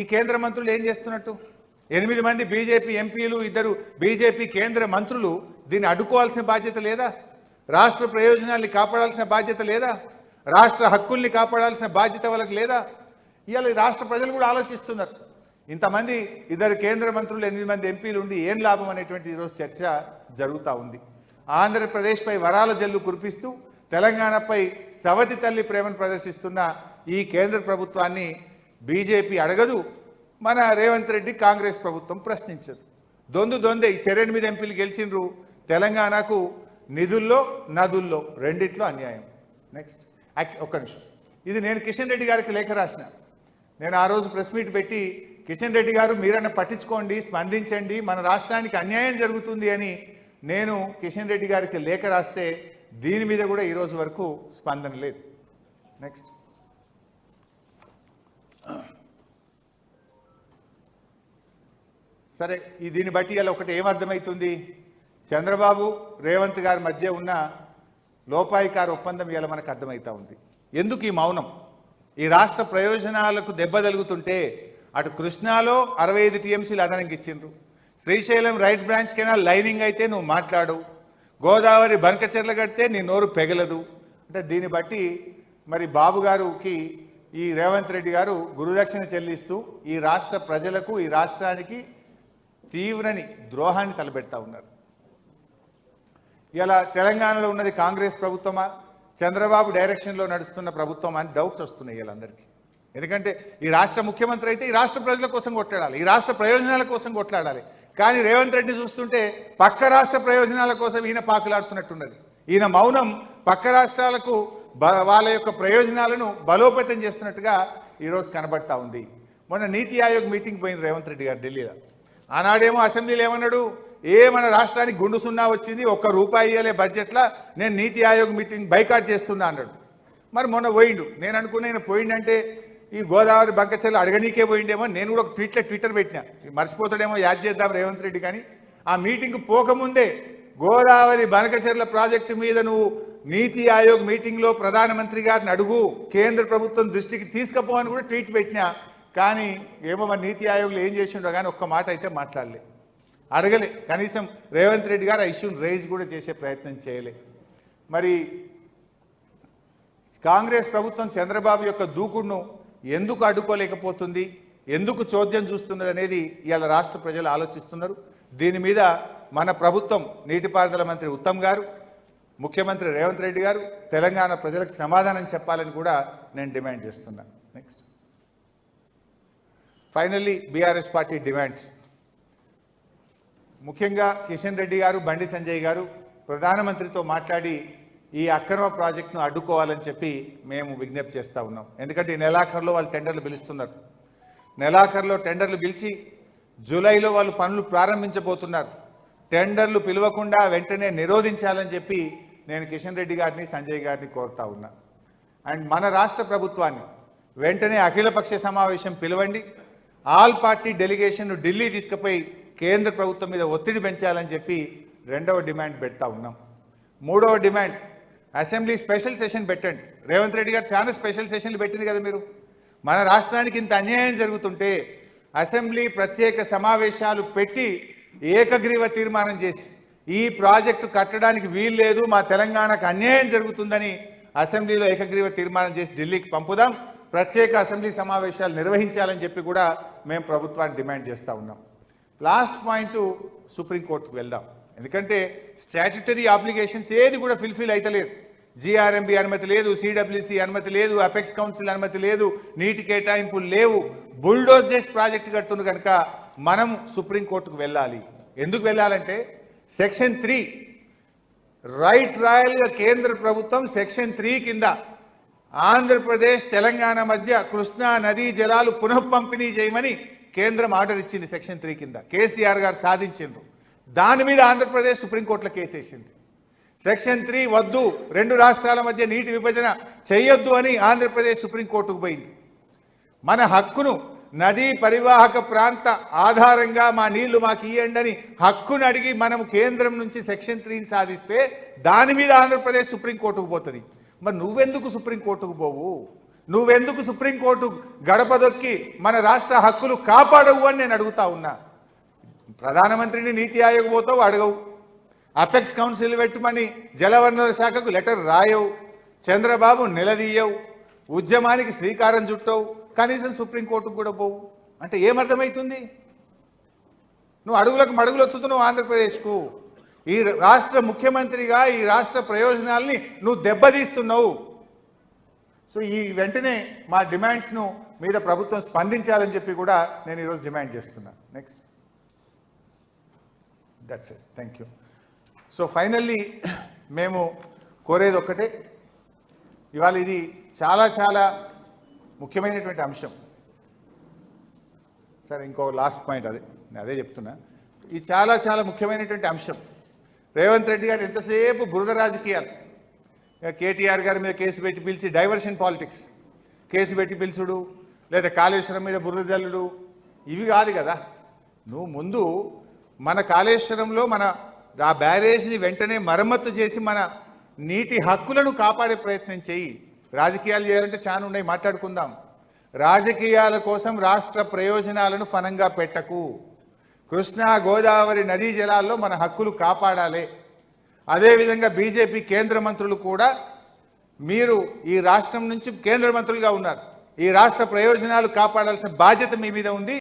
ఈ కేంద్ర మంత్రులు ఏం చేస్తున్నట్టు? 8 మంది బీజేపీ ఎంపీలు, 2 బీజేపీ కేంద్ర మంత్రులు దీన్ని అడ్డుకోవాల్సిన బాధ్యత లేదా? రాష్ట్ర ప్రయోజనాల్ని కాపాడాల్సిన బాధ్యత లేదా? రాష్ట్ర హక్కుల్ని కాపాడాల్సిన బాధ్యత వాళ్ళకి లేదా? ఇవాళ రాష్ట్ర ప్రజలు కూడా ఆలోచిస్తున్నారు. ఇంతమంది 2 కేంద్ర మంత్రులు, 8 మంది ఎంపీలు ఉండి ఏం లాభం అనేటువంటి ఈరోజు చర్చ జరుగుతూ ఉంది. ఆంధ్రప్రదేశ్పై వరాల జల్లు కురిపిస్తూ తెలంగాణపై సవతి తల్లి ప్రేమను ప్రదర్శిస్తున్న ఈ కేంద్ర ప్రభుత్వాన్ని బీజేపీ అడగదు, మన రేవంత్ రెడ్డి కాంగ్రెస్ ప్రభుత్వం ప్రశ్నించదు. దొందే 8 ఎంపీలు గెలిచిండ్రు. తెలంగాణకు నిధుల్లో నదుల్లో రెండిట్లో అన్యాయం. నెక్స్ట్ ఒక్క నిమిషం, ఇది నేను కిషన్ రెడ్డి గారికి లేఖ రాసిన. నేను ఆ రోజు ప్రెస్ మీట్ పెట్టి కిషన్ రెడ్డి గారు మీరన్నా పట్టించుకోండి, స్పందించండి, మన రాష్ట్రానికి అన్యాయం జరుగుతుంది అని నేను కిషన్ రెడ్డి గారికి లేఖ రాస్తే దీని మీద కూడా ఈరోజు వరకు స్పందన లేదు. నెక్స్ట్ సరే, దీన్ని బట్టి ఇలా ఒకటి ఏమర్థమవుతుంది? చంద్రబాబు రేవంత్ గారి మధ్య ఉన్న లోపాయికార ఒప్పందం ఇలా మనకు అర్థమవుతా ఉంది. ఎందుకు ఈ మౌనం? ఈ రాష్ట్ర ప్రయోజనాలకు దెబ్బ తగులుతుంటే అటు కృష్ణాలో 65 టీఎంసీలు అదనంగా ఇచ్చిండ్రు, Srisailam right branch canal lining అయితే నువ్వు మాట్లాడు, గోదావరి బంకచెర్ల కడితే నీ నోరు పెగలదు. అంటే దీన్ని బట్టి మరి బాబు గారికి ఈ రేవంత్ రెడ్డి గారు గురుదక్షిణ చెల్లిస్తూ ఈ రాష్ట్ర ప్రజలకు, ఈ రాష్ట్రానికి తీవ్రని ద్రోహాన్ని తలపెడతా ఉన్నారు. ఇలా తెలంగాణలో ఉన్నది కాంగ్రెస్ ప్రభుత్వమా, చంద్రబాబు డైరెక్షన్లో నడుస్తున్న ప్రభుత్వం అని డౌట్స్ వస్తున్నాయి వీళ్ళందరికీ. ఎందుకంటే ఈ రాష్ట్ర ముఖ్యమంత్రి అయితే ఈ రాష్ట్ర ప్రజల కోసం కొట్లాడాలి, ఈ రాష్ట్ర ప్రయోజనాల కోసం కొట్లాడాలి. కానీ రేవంత్ రెడ్డి చూస్తుంటే పక్క రాష్ట్ర ప్రయోజనాల కోసం ఈయన పాకులాడుతున్నట్టున్నది. ఈయన మౌనం పక్క రాష్ట్రాలకు వాళ్ళ యొక్క ప్రయోజనాలను బలోపేతం చేస్తున్నట్టుగా ఈరోజు కనబడతా ఉంది. మొన్న నీతి ఆయోగ్ మీటింగ్ పోయింది రేవంత్ రెడ్డి గారు ఢిల్లీలో. ఆనాడేమో అసెంబ్లీలో ఏమన్నాడు, మన రాష్ట్రానికి గుండు సున్నా వచ్చింది, ₹1 ఇయ్యలే బడ్జెట్లో, నేను నీతి ఆయోగ్ మీటింగ్ బైకాట్ చేస్తున్నా అన్నాడు. మరి మొన్న పోయిండు. నేను అనుకున్నా ఆయన పోయిండంటే ఈ గోదావరి బంకచెర్ల అడగనీకే పోయిండేమో. నేను కూడా ఒక ట్విట్టర్ పెట్టినా, మర్చిపోతాడేమో, యాద్ చేద్దాం రేవంత్ రెడ్డి. కానీ ఆ మీటింగ్ పోకముందే గోదావరి బంకచెర్ల ప్రాజెక్టు మీద నువ్వు నీతి ఆయోగ్ మీటింగ్లో ప్రధానమంత్రి గారిని అడుగు, కేంద్ర ప్రభుత్వం దృష్టికి తీసుకుపోవని కూడా ట్వీట్ పెట్టినా. కానీ ఏమో మరి నీతి ఆయోగ్లో ఏం చేసిండో కానీ ఒక్క మాట అయితే మాట్లాడలే, అడగలే. కనీసం రేవంత్ రెడ్డి గారు ఆ ఇష్యూని రైజ్ కూడా చేసే ప్రయత్నం చేయలే. మరి కాంగ్రెస్ ప్రభుత్వం చంద్రబాబు యొక్క దూకుడును ఎందుకు అడ్డుకోలేకపోతుంది, ఎందుకు చోద్యం చూస్తున్నది అనేది ఇవాళ రాష్ట్ర ప్రజలు ఆలోచిస్తున్నారు. దీని మీద మన ప్రభుత్వం, నీటిపారుదల మంత్రి ఉత్తమ్ గారు, ముఖ్యమంత్రి రేవంత్ రెడ్డి గారు తెలంగాణ ప్రజలకు సమాధానం చెప్పాలని కూడా నేను డిమాండ్ చేస్తున్నాను. Next finally BRS party demands. ముఖ్యంగా కిషన్ రెడ్డి గారు, బండి సంజయ్ గారు ప్రధానమంత్రితో మాట్లాడి ఈ అక్రమ ప్రాజెక్టును అడ్డుకోవాలని చెప్పి మేము విజ్ఞప్తి చేస్తూ ఉన్నాం. ఎందుకంటే ఈ నెలాఖరులో వాళ్ళు టెండర్లు పిలుస్తున్నారు. నెలాఖరులో టెండర్లు పిలిచి జూలైలో వాళ్ళు పనులు ప్రారంభించబోతున్నారు. టెండర్లు పిలవకుండా వెంటనే నిరోధించాలని చెప్పి నేను కిషన్ రెడ్డి గారిని, సంజయ్ గారిని కోరుతా ఉన్నా. అండ్ మన రాష్ట్ర ప్రభుత్వాన్ని వెంటనే అఖిలపక్ష సమావేశం పిలవండి, ఆల్ పార్టీ డెలిగేషన్ను ఢిల్లీ తీసుకుపోయి కేంద్ర ప్రభుత్వం మీద ఒత్తిడి పెంచాలని చెప్పి 2వ డిమాండ్ పెడతా ఉన్నాం. 3వ డిమాండ్, అసెంబ్లీ స్పెషల్ సెషన్ పెట్టండి. రేవంత్ రెడ్డి గారు చాలా స్పెషల్ సెషన్లు పెట్టింది కదా మీరు. మన రాష్ట్రానికి ఇంత అన్యాయం జరుగుతుంటే అసెంబ్లీ ప్రత్యేక సమావేశాలు పెట్టి ఏకగ్రీవ తీర్మానం చేసి ఈ ప్రాజెక్టు కట్టడానికి వీలు లేదు, మా తెలంగాణకు అన్యాయం జరుగుతుందని అసెంబ్లీలో ఏకగ్రీవ తీర్మానం చేసి ఢిల్లీకి పంపుదాం, ప్రత్యేక అసెంబ్లీ సమావేశాలు నిర్వహించాలని చెప్పి కూడా మేము ప్రభుత్వాన్ని డిమాండ్ చేస్తూ ఉన్నాం. లాస్ట్ పాయింట్, సుప్రీంకోర్టుకు వెళ్దాం. ఎందుకంటే స్టాట్యుటరీ ఆబ్లిగేషన్స్ ఏది కూడా ఫుల్ఫిల్ అయితలేదు. జీఆర్ఎంబీ అనుమతి లేదు, సిడబ్ల్యూసి అనుమతి లేదు, అపెక్స్ కౌన్సిల్ అనుమతి లేదు, నీటి కేటాయింపులు లేవు, బుల్డోజ్ చేసి ప్రాజెక్టు కడుతున్న కనుక మనం సుప్రీంకోర్టుకు వెళ్ళాలి. ఎందుకు వెళ్ళాలంటే సెక్షన్ 3 రైట్ రాయల్గా కేంద్ర ప్రభుత్వం సెక్షన్ 3 కింద ఆంధ్రప్రదేశ్ తెలంగాణ మధ్య కృష్ణా నదీ జలాలు పునఃపంపిణీ చేయమని కేంద్రం ఆర్డర్ ఇచ్చింది. సెక్షన్ 3 కింద కేసీఆర్ గారు సాధించిండ్రు. దాని మీద ఆంధ్రప్రదేశ్ సుప్రీంకోర్టులో కేసు వేసింది. సెక్షన్ 3 వద్దు, 2 రాష్ట్రాల మధ్య నీటి విభజన చేయొద్దు అని ఆంధ్రప్రదేశ్ సుప్రీంకోర్టుకు పోయింది. మన హక్కును నదీ పరివాహక ప్రాంత ఆధారంగా మా నీళ్లు మాకు ఇయ్యండి అని హక్కును అడిగి మనం కేంద్రం నుంచి సెక్షన్ 3ని సాధిస్తే దాని మీద ఆంధ్రప్రదేశ్ సుప్రీంకోర్టుకు పోతుంది. మరి నువ్వెందుకు సుప్రీంకోర్టుకు పోవు? నువ్వెందుకు సుప్రీంకోర్టు గడప దొక్కి మన రాష్ట్ర హక్కులు కాపాడవు అని నేను అడుగుతా ఉన్నా. ప్రధానమంత్రిని నీతి ఆయోగ్ పోతావు, అడగవు. అపెక్స్ కౌన్సిల్ పెట్టమని జలవనరుల శాఖకు లెటర్ రాయవు. చంద్రబాబు నిలదీయవు. ఉద్యమానికి శ్రీకారం చుట్టవు. కనీసం సుప్రీంకోర్టుకు కూడా పోవు. అంటే ఏమర్థమవుతుంది? నువ్వు అడుగులకు మడుగులు ఒత్తుతున్నావు ఆంధ్రప్రదేశ్కు. ఈ రాష్ట్ర ముఖ్యమంత్రిగా ఈ రాష్ట్ర ప్రయోజనాల్ని నువ్వు దెబ్బతీస్తున్నావు. సో ఈ వెంటనే మా డిమాండ్స్ను మీద ప్రభుత్వం స్పందించాలని చెప్పి కూడా నేను ఈరోజు డిమాండ్ చేస్తున్నా. Next, that's it. Thank you. So finally మేము కోరేది ఒక్కటే, ఇవాళ ఇది చాలా చాలా ముఖ్యమైనటువంటి అంశం. సరే, ఇంకో లాస్ట్ పాయింట్ నేను అదే చెప్తున్నా. ఇది చాలా చాలా ముఖ్యమైనటువంటి అంశం. రేవంత్ రెడ్డి గారు ఎంతసేపు బురద రాజకీయాలు, కేటీఆర్ గారి మీద కేసు పెట్టి పిలిచి డైవర్షన్ పాలిటిక్స్, కేసు పెట్టి పిలుచుడు, లేదా కాళేశ్వరం మీద బురద జల్లుడు, ఇవి కాదు కదా. నువ్వు ముందు మన కాళేశ్వరంలో మన ఆ బ్యారేజ్ని వెంటనే మరమ్మతు చేసి మన నీటి హక్కులను కాపాడే ప్రయత్నం చెయ్యి. రాజకీయాలు చేయాలంటే చాలా ఉన్నాయి, మాట్లాడుకుందాం. రాజకీయాల కోసం రాష్ట్ర ప్రయోజనాలను ఫనంగా పెట్టకు. కృష్ణా గోదావరి నదీ జలాల్లో మన హక్కులు కాపాడాలి. అదేవిధంగా బీజేపీ కేంద్ర మంత్రులు కూడా, మీరు ఈ రాష్ట్రం నుంచి కేంద్ర మంత్రులుగా ఉన్నారు, ఈ రాష్ట్ర ప్రయోజనాలు కాపాడాల్సిన బాధ్యత మీ మీద ఉంది.